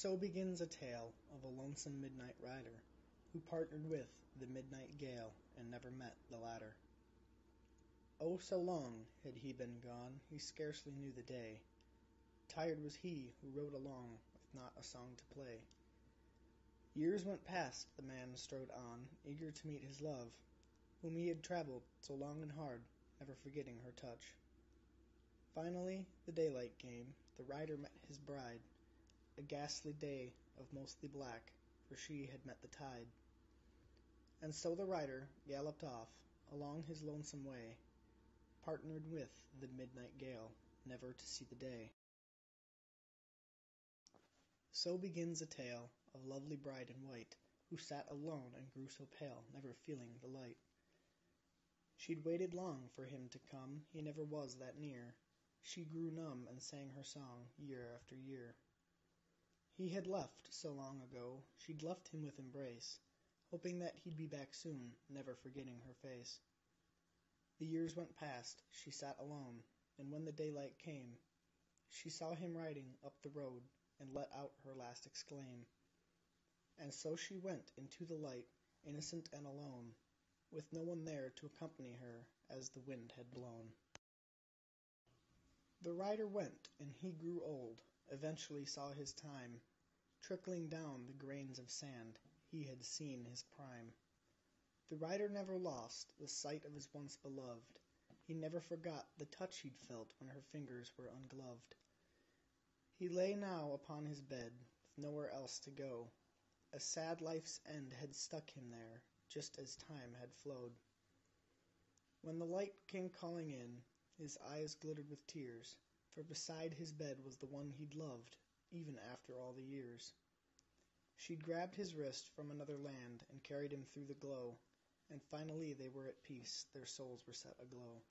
So begins a tale of a lonesome midnight rider who partnered with the midnight gale and never met the latter. Oh, so long had he been gone, he scarcely knew the day. Tired was he who rode along with not a song to play. Years went past, the man strode on, eager to meet his love, whom he had traveled so long and hard, never forgetting her touch. Finally the daylight came, the rider met his bride, a ghastly day of mostly black, for she had met the tide. And so the rider galloped off along his lonesome way, partnered with the midnight gale, never to see the day. So begins a tale of lovely bride in white, who sat alone and grew so pale, never feeling the light. She'd waited long for him to come, he never was that near. She grew numb and sang her song year after year. He had left so long ago, she'd left him with embrace, hoping that he'd be back soon, never forgetting her face. The years went past, she sat alone, and when the daylight came, she saw him riding up the road, and let out her last exclaim. And so she went into the light, innocent and alone, with no one there to accompany her, as the wind had blown. The rider went, and he grew old, eventually saw his time, trickling down the grains of sand, he had seen his prime. The rider never lost the sight of his once beloved, he never forgot the touch he'd felt when her fingers were ungloved. He lay now upon his bed, with nowhere else to go. A sad life's end had stuck him there, just as time had flowed. When the light came calling in, his eyes glittered with tears, for beside his bed was the one he'd loved, even after all the years. She'd grabbed his wrist from another land and carried him through the glow, and finally they were at peace, their souls were set aglow.